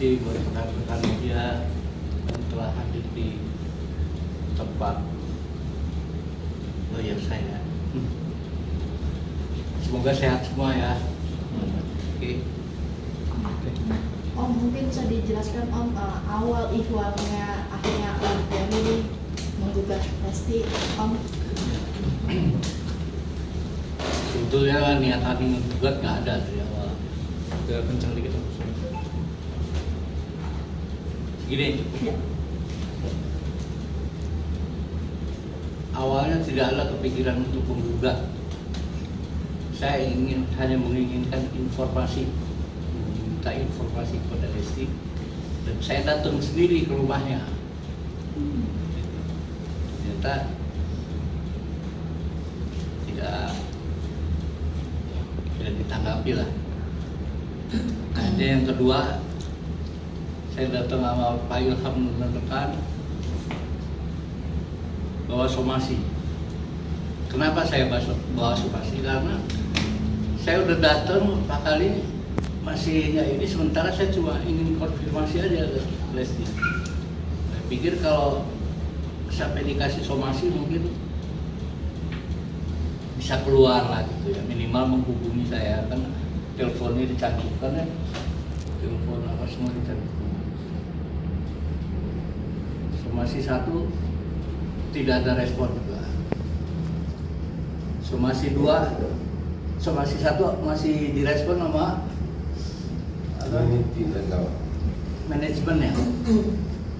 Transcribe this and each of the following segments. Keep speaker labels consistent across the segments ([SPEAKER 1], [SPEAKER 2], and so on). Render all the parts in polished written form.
[SPEAKER 1] kasih buat rekan-rekan media yang telah hadir di tempat lawyer saya. Semoga sehat semua ya. Oke.
[SPEAKER 2] Om, mungkin bisa dijelaskan Om awal ihwalnya akhirnya Om Dani menggugat Lesti, Om?
[SPEAKER 1] Sebetulnya niatan menggugat nggak ada dari awal.
[SPEAKER 3] Agak kencang dikit Om.
[SPEAKER 1] Gini,
[SPEAKER 2] Ya.
[SPEAKER 1] awalnya tidak ada kepikiran untuk menggugat. Saya hanya menginginkan informasi, meminta informasi kepada Lesti, dan saya datang sendiri ke rumahnya. Ternyata tidak ditanggapi lah. Ada yang kedua, saya datang sama Pak Ilham menekan bawa somasi. Kenapa saya bawa somasi? Karena saya udah datang Pak kali masih ya ini, sementara saya cuma ingin konfirmasi aja ke Lesti. Saya pikir kalau sampai dikasih somasi mungkin bisa keluar lah gitu ya, minimal menghubungi saya, kan teleponnya dicantumkan ya, telepon apa semua dicantumkan. Somasi 1 tidak ada respon juga. Somasi 2, somasi 1 masih direspon sama manajemen ya.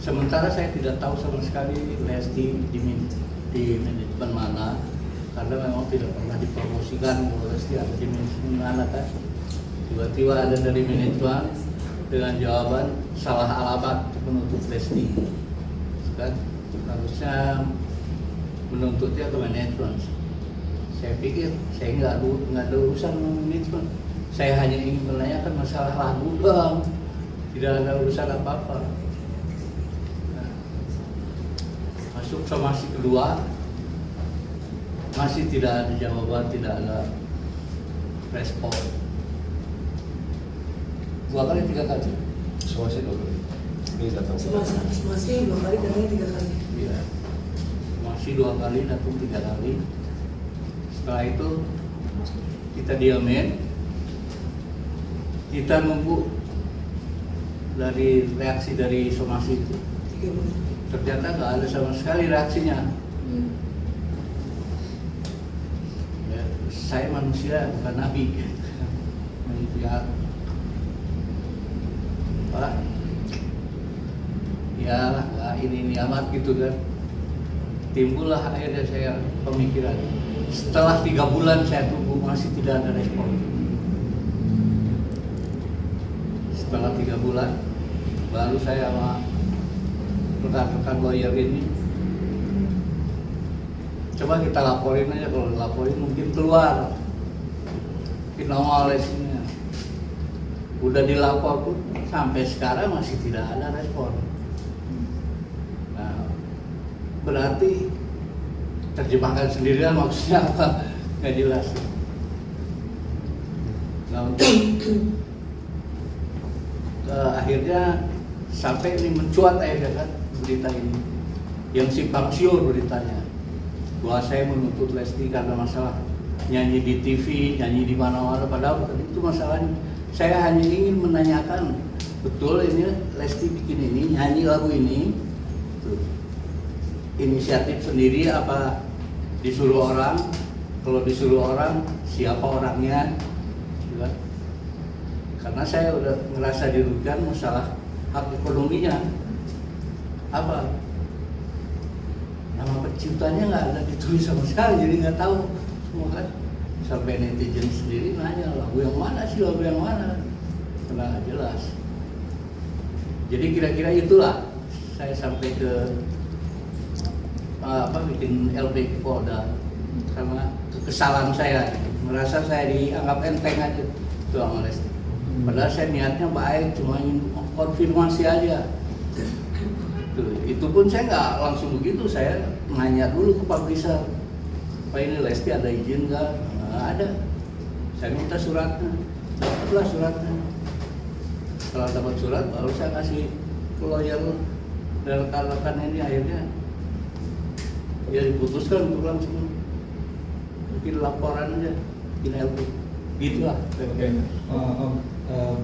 [SPEAKER 1] Sementara saya tidak tahu sama sekali Lesti di manajemen mana, karena memang tidak pernah dipromosikan bahwa Lesti ada di manajemen mana kan. Tiba-tiba ada dari manajemen dengan jawaban salah alamat menuntut Lesti. Kan harusnya menuntutnya ke manajemen. Saya pikir saya nggak ada urusan dengan manajemen. Saya hanya ingin menanyakan masalah lagu doang, tidak ada urusan apa-apa. Nah, masuk somasi kedua, masih tidak ada jawaban, tidak ada respon. 2 kali 3 kali.
[SPEAKER 3] Somasi 2 kali. Ini datang.
[SPEAKER 4] Somasi 2 kali, datangnya 3 kali.
[SPEAKER 1] Iya. Masih 2 kali, datang 3 kali. Setelah itu kita diamin, kita nunggu dari reaksi dari somasi itu. Ternyata nggak ada sama sekali reaksinya. Ya, saya manusia bukan nabi. Manusia Pak, ya lah ini amat gitu kan. Timbullah akhirnya saya pemikiran. Setelah 3 bulan saya tunggu masih tidak ada respon. Setelah 3 bulan baru saya sama rekan-rekan lawyer ini coba kita laporin aja, kalau laporin mungkin keluar nongol Lestinya. Udah dilapor pun sampai sekarang masih tidak ada respon. Nah, berarti terjemahkan sendirian maksudnya apa? Nggak jelas. Nah, untuk akhirnya sampai ini mencuat akhirnya kan berita ini, yang simpang siur beritanya bahwa saya menuntut Lesti karena masalah nyanyi di TV, nyanyi di mana-mana, padahal bukan itu masalahnya. Saya hanya ingin menanyakan, betul ini Lesti bikin ini, nyanyi lagu ini, inisiatif sendiri apa disuruh orang? Kalau disuruh orang, siapa orangnya? Gitu kan? Karena saya udah ngerasa dirugikan masalah hak ekonominya. Apa? Nama penciptanya nggak ada ditulis sama sekali, jadi nggak tahu semua kan. Sampai netizen sendiri nanya, lagu yang mana sih, lagu yang mana? Karena nggak jelas. Jadi kira-kira itulah saya sampai ke bikin LP Polda karena kekesalan saya, merasa saya dianggap enteng aja itu sama Lesti. Padahal saya niatnya baik, cuma ingin konfirmasi aja. Itu pun saya nggak langsung begitu, saya nanya dulu ke publisher, Pak ini Lesti ada izin nggak? Nggak ada. Saya minta suratnya, dapatlah suratnya. setelah dapat surat baru saya kasih ke lawyer dan rekan-rekan ini, akhirnya ya diputuskan untuk langsung bikin laporan aja, bikin LP gitulah.
[SPEAKER 3] Oke.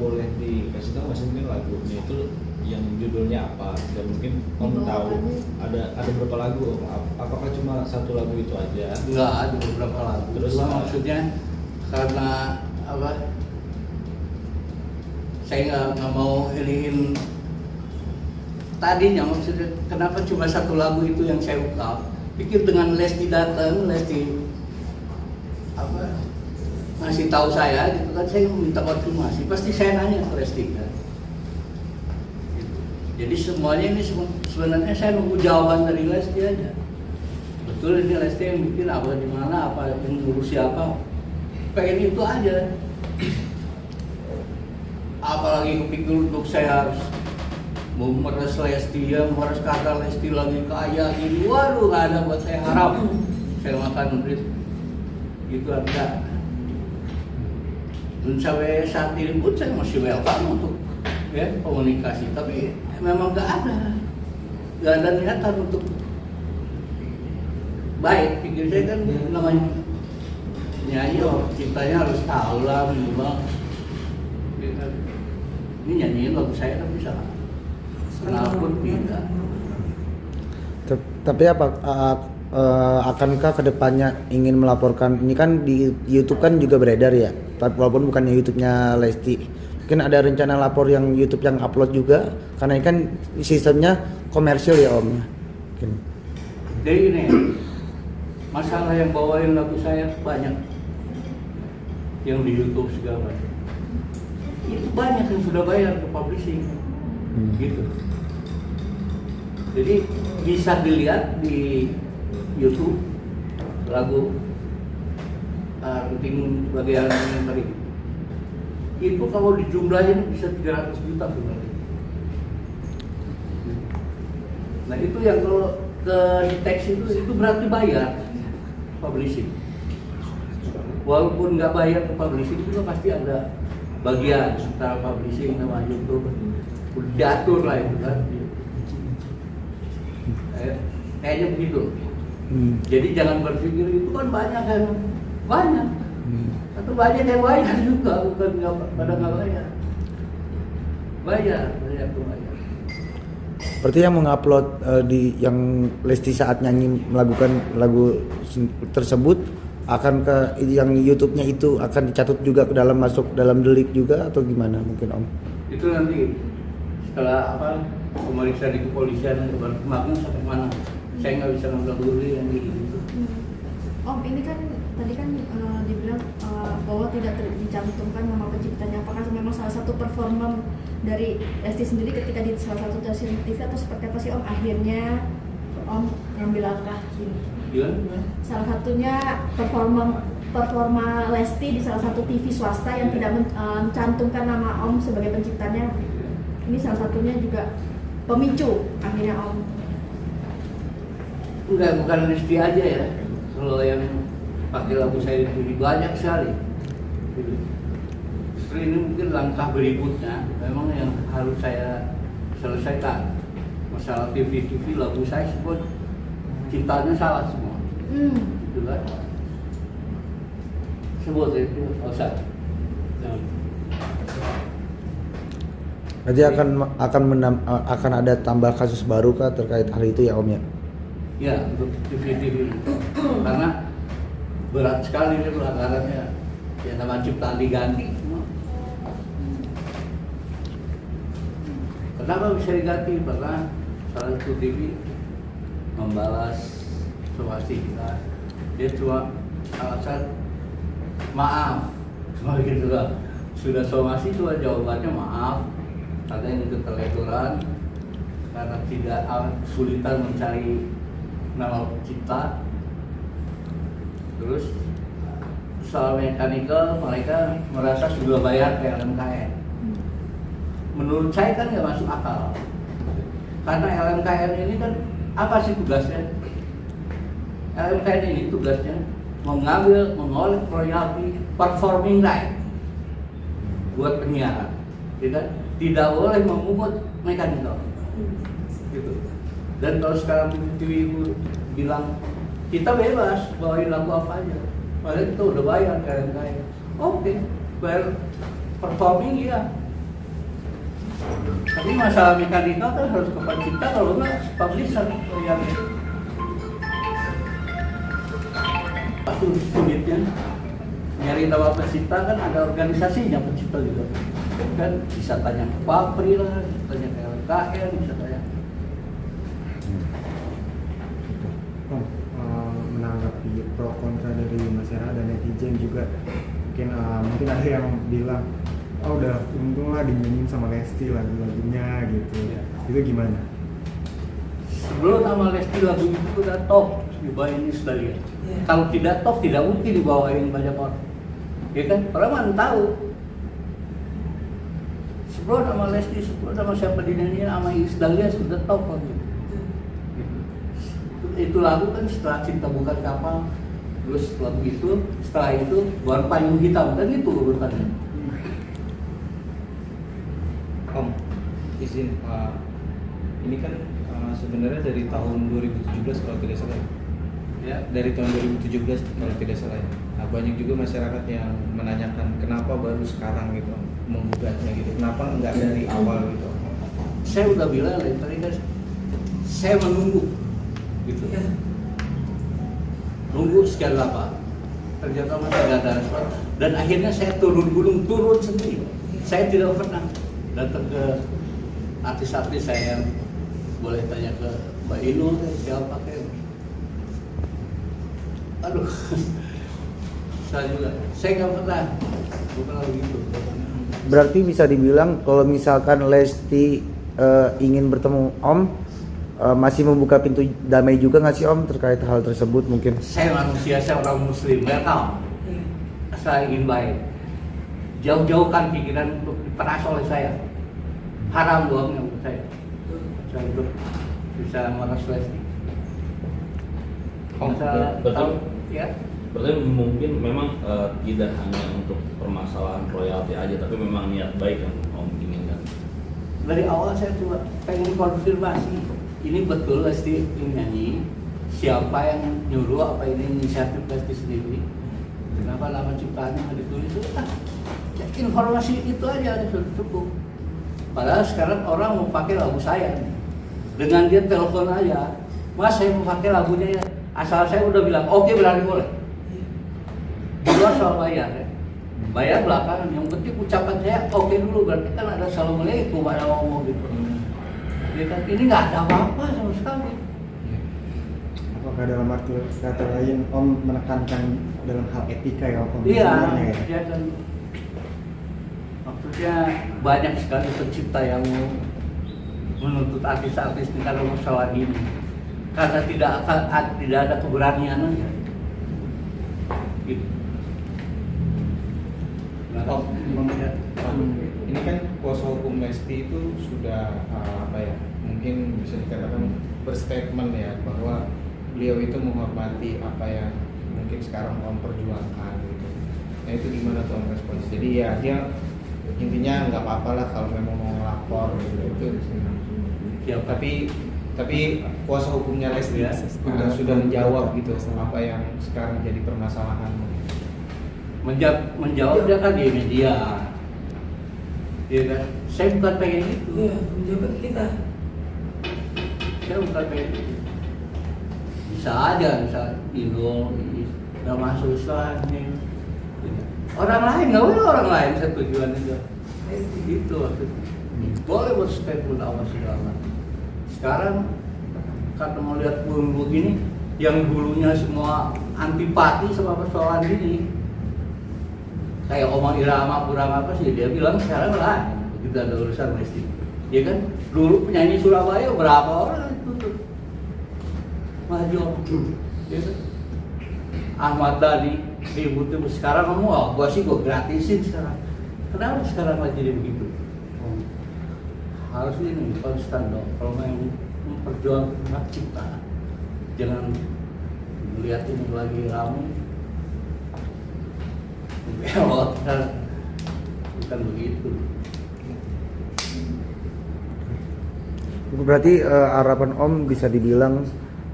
[SPEAKER 3] Boleh dikasih tahu Mas mungkin lagunya itu yang judulnya apa, dan mungkin Om
[SPEAKER 2] Judul
[SPEAKER 3] tahu
[SPEAKER 2] lagunya?
[SPEAKER 3] ada berapa lagu Om? Apakah cuma satu lagu itu aja?
[SPEAKER 1] Enggak, ada beberapa lagu.
[SPEAKER 3] Terus,
[SPEAKER 1] Cuma maksudnya karena apa? Saya nggak mau iniin tadinya, maksudnya kenapa cuma satu lagu itu yang saya ungkap? Pikir dengan Lesti datang, Lesti apa ngasih tahu saya gitu kan, saya minta konfirmasi, pasti saya nanya ke Lesti kan. Gitu. Jadi semuanya ini sebenarnya saya nunggu jawaban dari Lesti aja. Betul ini Lesti yang bikin apa, di mana, apa yang ngurus siapa, pengen itu aja. Apalagi kepikir untuk saya harus memeras Lesti, ya memeras kata Lesti lagi kaya gini, waduh nggak ada buat saya, harap saya makan duit gitu ada. Dan sampai saat ini pun saya masih welcome untuk ya komunikasi, tapi memang nggak ada niatan untuk baik. Pikir saya kan namanya nyanyi, cintanya harus tahu lah minimal. Ini nyanyiin lagu saya kan bisa, kenapa tidak?
[SPEAKER 5] Tapi apa akankah kedepannya ingin melaporkan, ini kan di YouTube kan juga beredar ya, tapi walaupun bukannya YouTube-nya Lesti, mungkin ada rencana lapor yang YouTube yang upload juga, karena ini kan sistemnya komersil ya Om ya. Mungkin.
[SPEAKER 1] Jadi ini masalah yang bawain lagu saya banyak yang di YouTube segala macam. Itu banyak yang sudah bayar ke publishing, gitu. Jadi bisa dilihat di YouTube lagu penting bagian yang tadi. Itu kalau dijumlahin bisa 300 juta sebenarnya. Nah itu yang kalau ke teks itu berarti bayar publishing. Walaupun nggak bayar ke publishing juga pasti ada bagian antara publishing sama YouTube, udah diatur lah itu kan. Kayaknya begitu. Jadi jangan berpikir itu kan banyak kan, banyak. Atau banyak yang bayar juga, bukan nggak pada nggak bayar. Bayar tuh bayar.
[SPEAKER 5] Berarti yang mengupload di yang Lesti saat nyanyi melakukan lagu tersebut akan ke yang YouTube-nya itu akan dicatat juga ke dalam, masuk dalam delik juga atau gimana mungkin Om?
[SPEAKER 1] Itu nanti setelah apa pemeriksaan di kepolisian baru kemarin sampai mana, saya nggak bisa ngambil dulu yang gitu.
[SPEAKER 2] Om, ini kan tadi kan dibilang bahwa tidak dicantumkan nama penciptanya. Apakah memang salah satu performa dari Lesti sendiri ketika di salah satu stasiun TV atau seperti apa sih Om akhirnya Om ngambil langkah ini?
[SPEAKER 1] Gimana?
[SPEAKER 2] Salah satunya performa Lesti di salah satu TV swasta yang tidak mencantumkan nama Om sebagai penciptanya. Ini salah satunya juga pemicu akhirnya Om.
[SPEAKER 1] Enggak, bukan Lesti aja ya. Kalau yang pakai lagu saya itu banyak sekali. Justru ini mungkin langkah berikutnya memang yang harus saya selesaikan. Masalah TV lagu saya sebut cintanya salah semua. Gitu kan? Sebut itu usah.
[SPEAKER 5] Nanti akan ada tambah kasus baru kah terkait hal itu ya Om ya?
[SPEAKER 1] Ya, untuk TV karena berat sekali itu pelanggarannya. Ya nama ciptaan diganti. Kenapa bisa diganti? Karena salah satu TV membalas somasi kita, dia cuma alasan maaf, cuma gitu lah. Sudah somasi cuma jawabannya maaf, katanya itu keteledoran karena tidak kesulitan mencari nama pencipta. Terus soal mekanikal mereka merasa sudah bayar ke LMKN. Menurut saya kan nggak masuk akal, karena LMKN ini kan apa sih tugasnya? LMKN ini tugasnya mengolek royalti performing right buat penyiaran, tidak? tidak boleh memungut mekanikal gitu. Dan kalau sekarang TV bilang kita bebas bawain lagu apa aja, padahal kita udah bayar kaya. Oke, bayar performing ya. Tapi masalah mekanikal kan harus ke pencipta, kalau enggak publisher yang sulitnya nyari nama pencipta kan ada organisasinya pencipta juga kan, bisa tanya ke Papri lah, bisa tanya ke LKN, bisa tanya.
[SPEAKER 6] Menanggapi pro kontra dari masyarakat dan netizen juga, mungkin ada yang bilang oh udah untung lah dinyanyiin sama Lesti lagu-lagunya gitu. Itu gimana?
[SPEAKER 1] Sebelum nama Lesti lagu itu udah top dibawain Isdalia. Kalau tidak top tidak mungkin dibawain banyak orang, ya kan? Orang mana tahu. Sebelum nama Lesti, sebelum nama siapa dinyanyiin sama Isdalia sudah top kan? Itu lagu kan setelah Cinta Bukan Kapal, terus lagu itu, setelah itu baru Payung Hitam, kan itu urutannya.
[SPEAKER 3] Om, izin, ini kan sebenarnya dari tahun 2017 kalau tidak salah.
[SPEAKER 1] Ya.
[SPEAKER 3] Dari tahun 2017 kalau tidak salah. Nah, banyak juga masyarakat yang menanyakan kenapa baru sekarang gitu menggugatnya gitu. Kenapa enggak dari awal gitu?
[SPEAKER 1] Saya udah bilang tadi kan, saya menunggu gitu. Nunggu sekian lama. Ternyata masih nggak ada respon. Dan akhirnya saya turun gunung, turun sendiri. Saya tidak pernah datang ke artis-artis saya yang boleh tanya ke Mbak Inul, siapa kayak. Aduh, saya nggak pernah begitu.
[SPEAKER 5] Berarti bisa dibilang kalau misalkan Lesti ingin bertemu Om, masih membuka pintu damai juga nggak sih Om terkait hal tersebut mungkin?
[SPEAKER 1] Saya manusia, saya orang Muslim, nggak tahu. Saya ingin baik. Jauh-jauhkan pikiran untuk diperas oleh saya. Haram doangnya untuk saya. Saya untuk bisa meras Lesti.
[SPEAKER 7] Betul.
[SPEAKER 1] Ya.
[SPEAKER 7] Berarti mungkin memang tidak hanya untuk permasalahan royalti aja, tapi memang niat baik yang Om inginkan.
[SPEAKER 1] Dari awal saya cuma pengen konfirmasi, ini betul Lesti nyanyi, siapa yang nyuruh, apa ini inisiatif Lesti sendiri, kenapa nama ciptaannya nggak ditulis, ya, informasi itu aja sudah cukup. Padahal sekarang orang mau pakai lagu saya, dengan dia telepon aja, Mas saya mau pakai lagunya ya, asal saya udah bilang oke, berarti boleh. Di luar soal bayar ya. Bayar belakangan, yang penting ucapan saya oke dulu, berarti kan ada assalamualaikum, ada ngomong gitu. Ya kan, ini nggak ada apa-apa sama sekali.
[SPEAKER 6] Apakah dalam arti kata lain Om menekankan dalam hal etika ya Om?
[SPEAKER 1] Iya,
[SPEAKER 6] sebenarnya ya?
[SPEAKER 1] ya kan. Maksudnya banyak sekali pencipta yang menuntut artis-artis ini karena masalah ini, karena tidak ada keberanian aja. Gitu.
[SPEAKER 3] Ini kan kuasa hukum Lesti itu sudah mungkin bisa dikatakan berstatement ya bahwa beliau itu menghormati apa yang mungkin sekarang Om perjuangkan gitu. Nah itu gimana tuh Om respons? Jadi ya dia intinya nggak apa-apa lah kalau memang mau ngelapor gitu. Ya, tapi kuasa hukumnya Lesti sudah menjawab gitu apa yang sekarang jadi permasalahan.
[SPEAKER 1] Menjawab dia kan di media, ya kan? Saya bukan pengen itu.
[SPEAKER 4] Iya, menjabat kita.
[SPEAKER 1] Saya bukan pengen itu. Bisa aja, bisa Inul, udah masuk Islam nih. Orang lain nggak boleh, orang lain saya tujuan itu. Itu maksudnya. Boleh berstatement apa segala. Sekarang karena mau lihat bumbu begini, yang dulunya semua antipati sama persoalan ini. Kayak Omang Irama kurang apa sih, dia bilang sekarang lah kita ada urusan Lesti, ya kan? Dulu penyanyi Surabaya berapa orang itu tuh maju, ya kan? Ahmad Dhani ributnya sekarang kamu, gua sih gua gratisin sekarang. Kenapa sekarang lagi jadi begitu? Harus ini konstan dong, kalau mau memperjuangkan hak cipta, jangan melihat ini lagi ramai. Belot kan, bukan begitu.
[SPEAKER 5] Berarti harapan Om bisa dibilang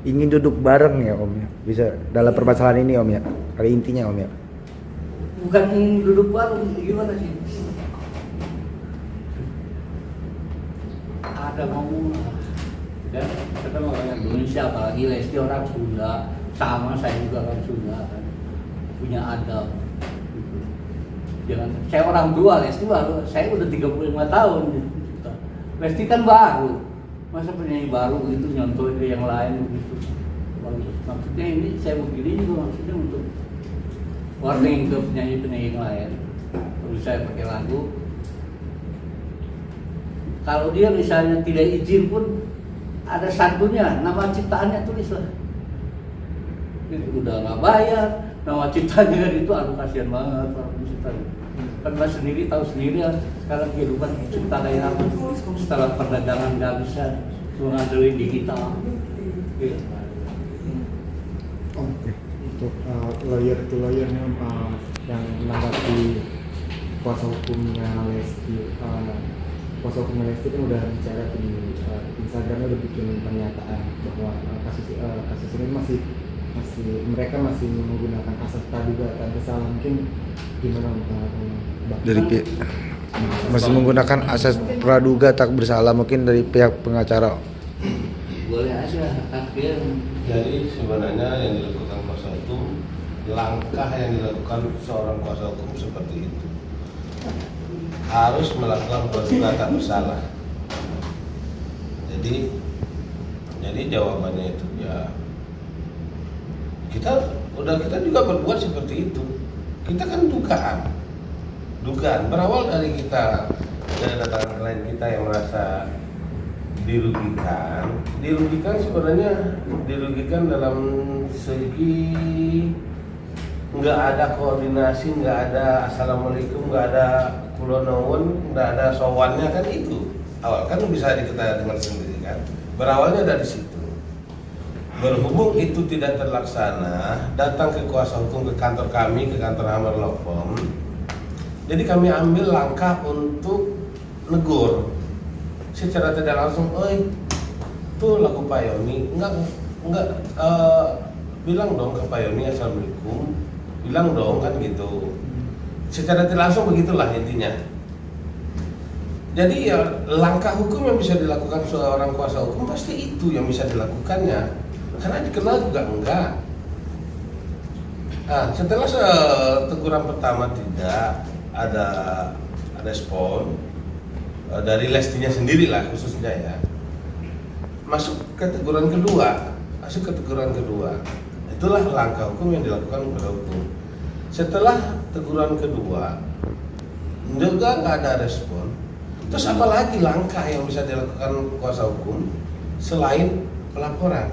[SPEAKER 5] ingin duduk bareng ya Om ya, bisa dalam permasalahan ini Om ya, kali intinya Om ya.
[SPEAKER 1] Bukan ingin duduk bareng, gimana sih? Ada mau kan, kita kan orang Indonesia, apalagi Lesti orang Sunda, sama saya juga orang Sunda kan, punya adab. Gitu. Jangan, saya orang tua, Lesti baru, saya udah 35 tahun. Gitu. Lesti kan baru, masa penyanyi baru gitu nyontoh ke yang lain gitu. Maksudnya ini saya begini juga maksudnya untuk warning ke penyanyi-penyanyi yang lain. Kalau saya pakai lagu, kalau dia misalnya tidak izin pun ada santunya, nama ciptaannya tulislah. Jadi udah nggak bayar, nama ciptaannya kan itu, aduh kasihan banget para pencipta. Kan Mas sendiri tahu sendiri ya, sekarang kehidupan cipta kayak apa. Setelah perdagangan nggak bisa mengandelin digital. Gitu.
[SPEAKER 6] Oke. Untuk lawyer to lawyer nih yang menanggapi kuasa hukumnya Lesti, kuasa hukumnya Lesti kan udah bicara di Instagramnya, udah bikin pernyataan bahwa kasus ini masih mereka masih menggunakan asas praduga tak bersalah. Mungkin gimana Bang?
[SPEAKER 5] Dari pihak masih menggunakan asas praduga tak bersalah, mungkin dari pihak pengacara.
[SPEAKER 1] Boleh aja, akhir.
[SPEAKER 8] Jadi sebenarnya yang dilakukan kuasa hukum, langkah yang dilakukan seorang kuasa hukum seperti itu harus melakukan praduga tak bersalah. Jadi jawabannya itu ya kita juga berbuat seperti itu. Kita kan dugaan berawal dari kita, dari datang klien kita yang merasa dirugikan sebenarnya dirugikan dalam segi nggak ada koordinasi, nggak ada assalamualaikum, nggak ada kulonawun, nggak ada sowannya kan itu awal kan bisa kita dengar sendiri kan, berawalnya dari situ. Berhubung itu tidak terlaksana, datang ke kuasa hukum ke kantor kami, ke kantor Hammer Law Firm. Jadi kami ambil langkah untuk negur secara tidak langsung, tuh lagu Pak Yoni, enggak bilang dong ke Pak Yoni assalamualaikum, bilang dong kan gitu. Secara tidak langsung begitulah intinya. Jadi ya langkah hukum yang bisa dilakukan seorang kuasa hukum pasti itu yang bisa dilakukannya, karena dikenal juga enggak. Nah, setelah teguran pertama tidak ada respon dari Lestinya sendiri lah khususnya ya, masuk ke teguran kedua, itulah langkah hukum yang dilakukan kepada hukum. Setelah teguran kedua juga nggak ada respon, terus apalagi langkah yang bisa dilakukan kuasa hukum selain pelaporan?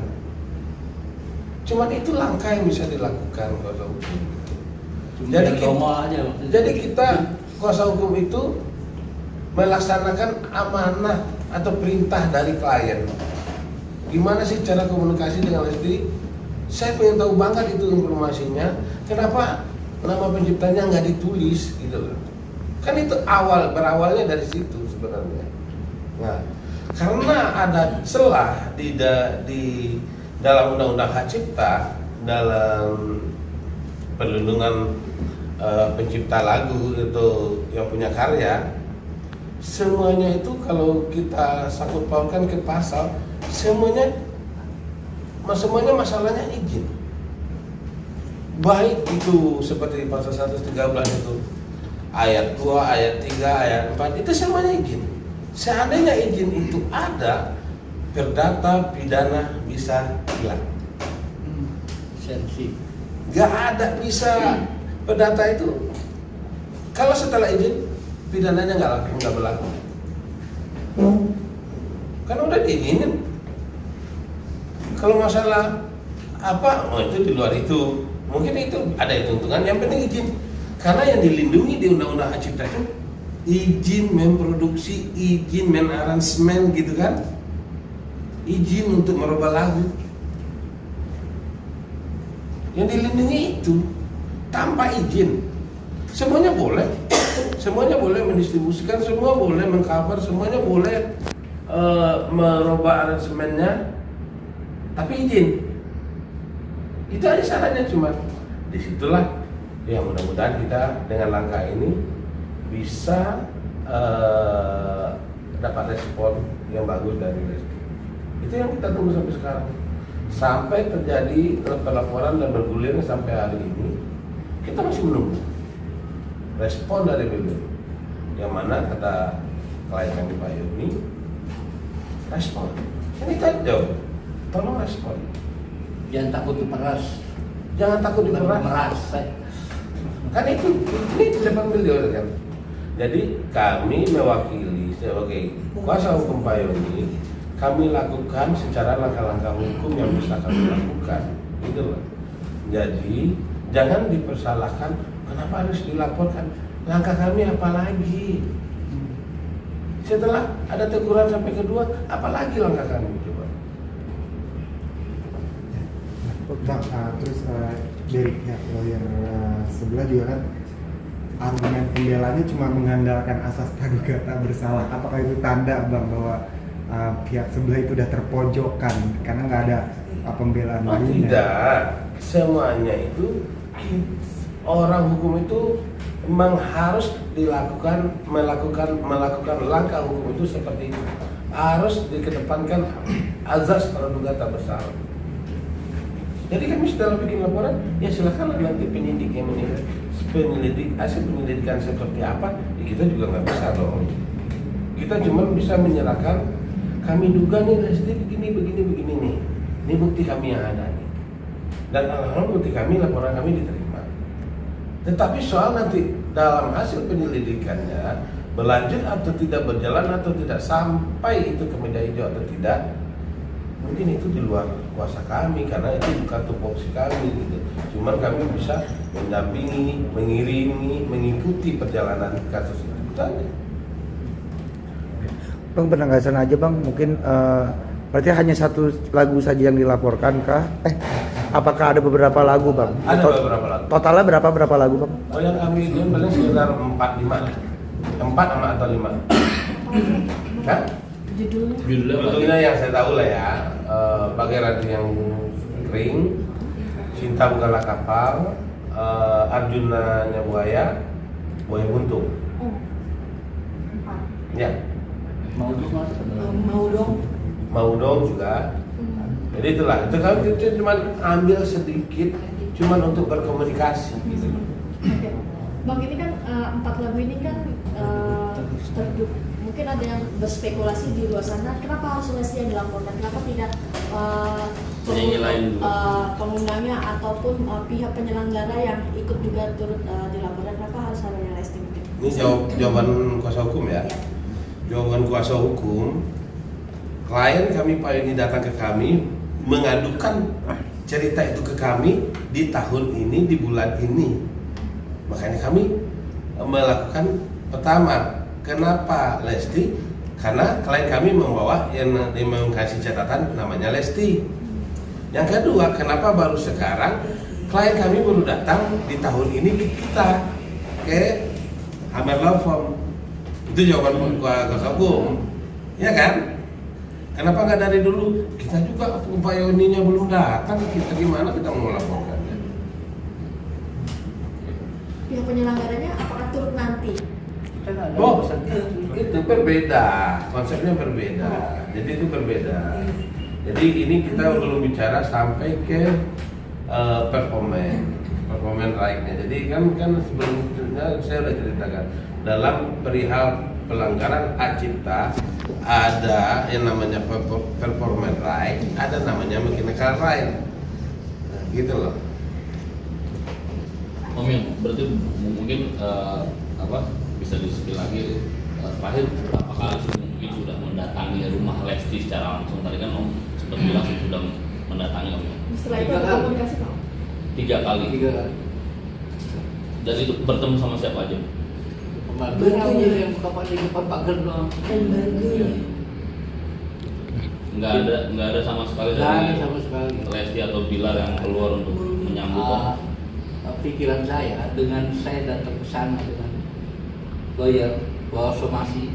[SPEAKER 8] Cuman itu langkah yang bisa dilakukan kuasa hukum. Jadi kita kuasa hukum itu melaksanakan amanah atau perintah dari klien. Gimana sih cara komunikasi dengan Lesti? Saya pengen tahu banget itu informasinya. Kenapa nama penciptanya nggak ditulis gitu loh? Kan itu berawalnya dari situ sebenarnya. Nah, karena ada celah di dalam Undang-Undang Hak Cipta, dalam perlindungan pencipta lagu itu yang punya karya. Semuanya itu kalau kita sangkut pautkan ke pasal, semuanya masalahnya izin. Baik itu seperti pasal 113 itu ayat 2, ayat 3, ayat 4 itu semuanya izin. Seandainya izin itu ada, perdata pidana bisa hilang.
[SPEAKER 1] Sensi.
[SPEAKER 8] Gak ada bisa perdata itu. Kalau setelah izin pidananya nggak berlaku. Kan udah diizinin. Kalau masalah apa, itu di luar itu. Mungkin itu ada hitung-hitungan, yang penting izin. Karena yang dilindungi di Undang-Undang Hak Cipta itu izin memproduksi, izin manaransemen gitu kan. Izin untuk merubah lagu. Yang dilindungi itu tanpa izin. Semuanya boleh mendistribusikan, semua boleh mengcover, semuanya boleh merubah aransemennya, tapi izin. Itu aja syaratnya, cuma disitulah ya mudah-mudahan kita dengan langkah ini bisa dapat respon yang bagus dari Lesti. Itu yang kita tunggu sampai sekarang. Sampai terjadi pelaporan dan bergulir sampai hari ini, kita masih menunggu respon dari beliau. Yang mana kata klien kami Pak Yoni, respon. Ini kan jauh, tolong respon.
[SPEAKER 1] Jangan takut diperas.
[SPEAKER 8] Jangan takut diperas.
[SPEAKER 1] Meras.
[SPEAKER 8] Kan ini di depan beliau kan. Jadi kami mewakili sebagai kuasa hukum Pak Yoni, kami lakukan secara langkah-langkah hukum yang bisa kami lakukan, gitu loh. Jadi jangan dipersalahkan, kenapa harus dilaporkan? Langkah kami apa lagi? Setelah ada teguran sampai kedua, apalagi langkah kami coba?
[SPEAKER 6] Bang, terus dari pihak lawyer sebelah juga kan argumen pembelanya cuma mengandalkan asas praduga tak bersalah. Apakah itu tanda bang bahwa pihak sebelah itu udah terpojokkan karena nggak ada pembelaan lainnya?
[SPEAKER 8] Tidak, semuanya itu orang hukum itu memang harus melakukan langkah hukum itu seperti itu. Harus dikedepankan azas praduga tak bersalah. Jadi kami setelah bikin laporan, ya silakanlah nanti penyidik yang menilai hasil penyelidikan seperti apa, ya kita juga nggak bisa dong. Kita cuma bisa menyerahkan, kami duga nih Lesti begini nih. Ini bukti kami yang ada nih. Dan alhamdulillah bukti kami, laporan kami diterima. Tetapi soal nanti dalam hasil penyelidikannya berlanjut atau tidak, berjalan atau tidak, sampai itu ke meja hijau atau tidak, mungkin itu di luar kuasa kami karena itu bukan tupoksi kami gitu. Cuman kami bisa mendampingi, mengirimi, mengikuti perjalanan kasus itu saja.
[SPEAKER 5] Bang, penegasan aja bang, mungkin berarti hanya satu lagu saja yang dilaporkan kah? Apakah ada beberapa lagu bang?
[SPEAKER 8] Ada beberapa lagu.
[SPEAKER 5] Totalnya berapa lagu bang?
[SPEAKER 8] Oh yang kami itu paling sekitar 4-5 lah. 4 sama atau 5. Hah? Judulnya yang saya tahu lah ya, Bagai Ranting yang Kering, Cinta Bukanlah Kapal, Arjunanya Buaya, Buaya Buntung. Ya. Mau dong juga. Jadi itulah, itu kami cuma ambil sedikit, cuma untuk berkomunikasi gitu.
[SPEAKER 2] Oke. Bang, ini kan 4 lagu ini kan mungkin ada yang berspekulasi di luar sana, kenapa harus Lesti yang dilaporkan? Kenapa tidak pengundangnya ataupun pihak penyelenggara yang ikut juga turut dilaporkan? Kenapa harus hanya Lesti mungkin?
[SPEAKER 8] Ini jawaban kuasa hukum ya. Jawaban kuasa hukum, klien kami Pak Yoni datang ke kami mengadukan cerita itu ke kami di tahun ini, di bulan ini. Makanya kami melakukan pertama, kenapa Lesti? Karena klien kami membawa yang kasih catatan namanya Lesti. Yang kedua, kenapa baru sekarang? Klien kami baru datang di tahun ini ke kita, ke Amer Law Firm. Itu jawaban kuasa hukum, ya kan? Kenapa nggak dari dulu? Kita juga Pak Yoninya belum datang, kita gimana kita mau melaporkannya?
[SPEAKER 2] Pihak penyelenggaranya apakah turut nanti?
[SPEAKER 8] Oh, itu berbeda, konsepnya berbeda. Jadi itu berbeda. Jadi ini kita belum bicara sampai ke performance right-nya. Jadi kan sebelumnya saya sudah ceritakan dalam perihal pelanggaran hak cipta ada yang namanya performance right, ada namanya mechanical right. Nah, gitu loh.
[SPEAKER 7] Om Yang, berarti mungkin bisa di-spill lagi terakhir berapa kali mungkin sudah mendatangi rumah Lesti secara langsung? Tadi kan Om sempat bilang sudah mendatangi Om.
[SPEAKER 2] Setelah itu ada komunikasi Pak?
[SPEAKER 7] 3 kali. Dan itu bertemu sama siapa aja?
[SPEAKER 1] Pembantunya yang kapan di depan pagar doang.
[SPEAKER 7] Nggak ada sama sekali dari Lesti atau Bilar yang keluar untuk menyambut Om.
[SPEAKER 1] Pikiran saya dengan saya datang ke sana dengan lawyer bahwa somasi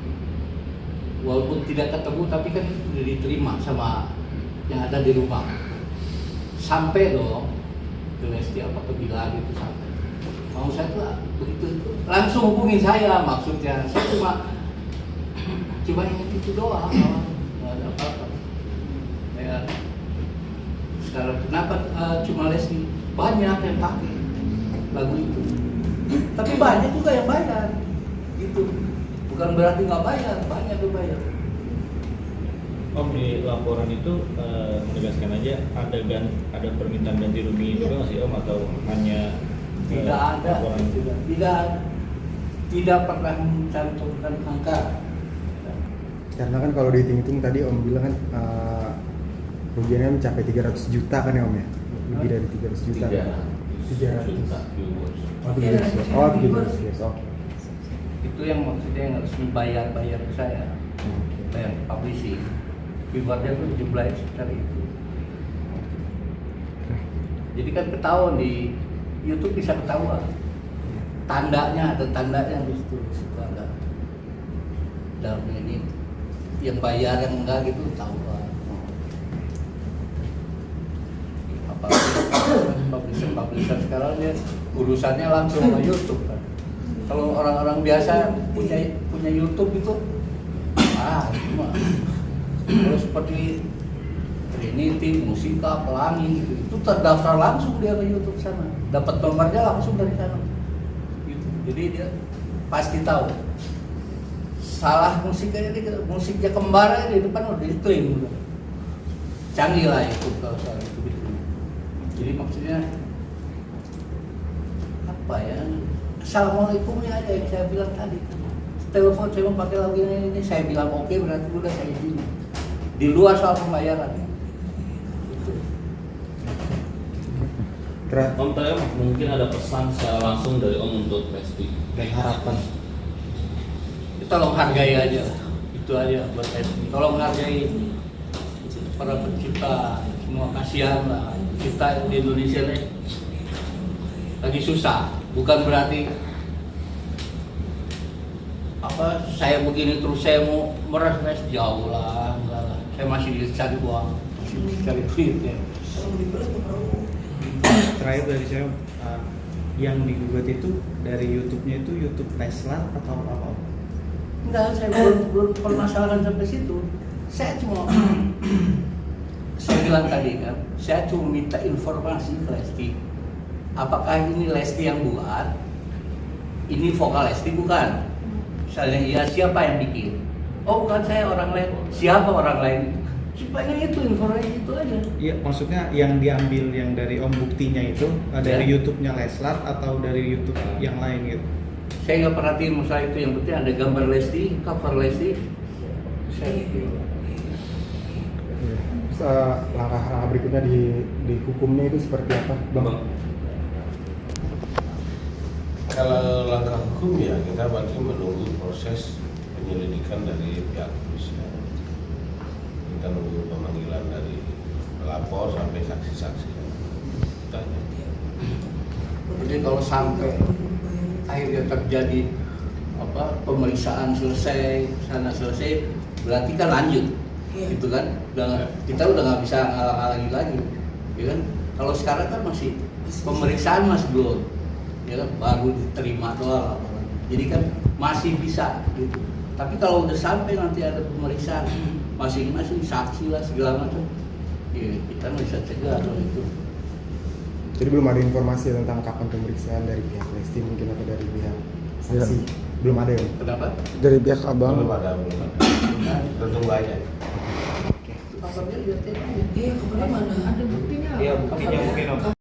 [SPEAKER 1] walaupun tidak ketemu tapi kan sudah diterima sama yang ada di rumah. Sampai dong ke Lesti apa ke Bilar itu sampai. Mau saya tuh begitu langsung hubungin saya, maksudnya saya cuma ingat itu doang, nggak ada apa-apa. Ya, sekarang kenapa cuma Lesti? Banyak yang pakai lagu itu, tapi banyak juga yang bayar, gitu. Bukan berarti nggak bayar, banyak yang bayar.
[SPEAKER 9] Om, di laporan itu menegaskan aja ada permintaan ganti rugi juga nggak sih Om, atau hanya
[SPEAKER 1] Tidak ada,
[SPEAKER 9] laporan?
[SPEAKER 1] tidak pernah mencantumkan angka.
[SPEAKER 6] Karena kan kalau dihitung-hitung tadi Om bilang kan kerugiannya mencapai 300 juta kan ya Om ya? Lebih dari 300 juta.
[SPEAKER 7] 300 juta viewers.
[SPEAKER 6] Oh, 300. Oh, 300. Yes, oke.
[SPEAKER 1] Itu yang maksudnya yang harus bayar ke saya, bayar publishing. Viewernya tuh jumlahnya sekitar itu. Jadi kan ketahuan di YouTube bisa ketahuan. Tandanya ada tandanya di situ ada. Dalam ini yang bayar yang enggak gitu tahuan. Apalagi publisher sekarang dia urusannya langsung sama YouTube kan. Kalau orang-orang biasa punya YouTube itu cuma kalau seperti Trinity, Musika, Pelangi gitu, itu terdaftar langsung dia ke YouTube sana, dapat nomornya langsung dari sana gitu. Jadi dia pasti tahu salah musiknya kembar di depan udah diklaim udah. Canggih lah itu kalau soal itu gitu. Jadi maksudnya apa ya, assalamualaikum ya aja yang saya bilang tadi, telepon saya mau pakai lagu ini saya bilang oke, berarti udah saya izin di luar soal pembayaran gitu.
[SPEAKER 7] Om, mungkin ada pesan secara langsung dari Om untuk Lesti
[SPEAKER 5] Dan harapan.
[SPEAKER 1] Tolong hargai aja, itu aja buat Lesti. Tolong hargai para pencipta, semua kasihan lah. Kita di Indonesia nih lagi susah, bukan berarti apa saya begini terus saya mau merasa jauh lah, enggak lah. Saya masih cari uang, masih cari duit ya.
[SPEAKER 4] Kalau lebih berat Pak Prabowo.
[SPEAKER 3] Terakhir dari saya, yang digugat itu dari YouTube-nya itu YouTube Tesla atau apa?
[SPEAKER 1] Enggak, saya belum permasalahan sampai situ. Saya cuma saya bilang tadi kan, saya cuma minta informasi ke Lesti. Apakah ini Lesti yang buat? Ini vokal Lesti bukan? Misalnya iya, siapa yang bikin? Oh bukan saya, orang lain. Siapa orang lain? Supaya itu informasi itu aja.
[SPEAKER 3] Iya, maksudnya yang diambil yang dari Om buktinya itu dari YouTube-nya Leslar atau dari YouTube yang lain gitu?
[SPEAKER 1] Saya nggak perhatiin masalah itu, yang penting ada gambar Lesti, cover Lesti. Saya
[SPEAKER 6] Terus langkah berikutnya di hukumnya itu seperti apa, Bang?
[SPEAKER 8] Kalau langkah hukum ya kita berarti menunggu proses penyelidikan dari pihak kepolisian. Kita nunggu pemanggilan dari pelapor sampai saksi-saksi. Tanya.
[SPEAKER 1] Jadi kalau sampai akhirnya terjadi pemeriksaan selesai, sana selesai, berarti kan lanjut, gitu kan? Kita udah nggak bisa ngalang-halangi lagi, ya kan? Kalau sekarang kan masih pemeriksaan masih belum, ya kan? Baru diterima doang, jadi kan masih bisa, gitu. Tapi kalau udah sampai nanti ada pemeriksaan, masing-masing saksi lah segala macam, ya kita nggak bisa cegah kalau itu.
[SPEAKER 6] Jadi belum ada informasi tentang kapan pemeriksaan dari pihak Lesti mungkin atau dari pihak saksi? Belum ada ya?
[SPEAKER 1] Kenapa?
[SPEAKER 5] Dari pihak abang.
[SPEAKER 8] Belum ada. Kita tunggu aja.
[SPEAKER 1] Kabarnya lihat aja.
[SPEAKER 4] Iya, kemarin mana?
[SPEAKER 2] Ada buktinya.
[SPEAKER 3] Iya, buktinya mungkin Om.